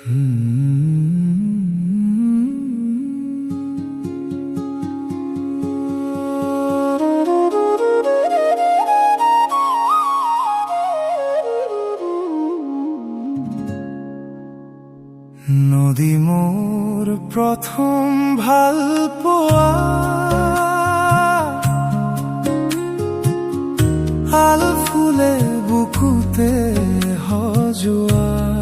নদী মোৰ প্ৰথম ভাল পোৱা আল ফুলে বুকুতে সজোৱা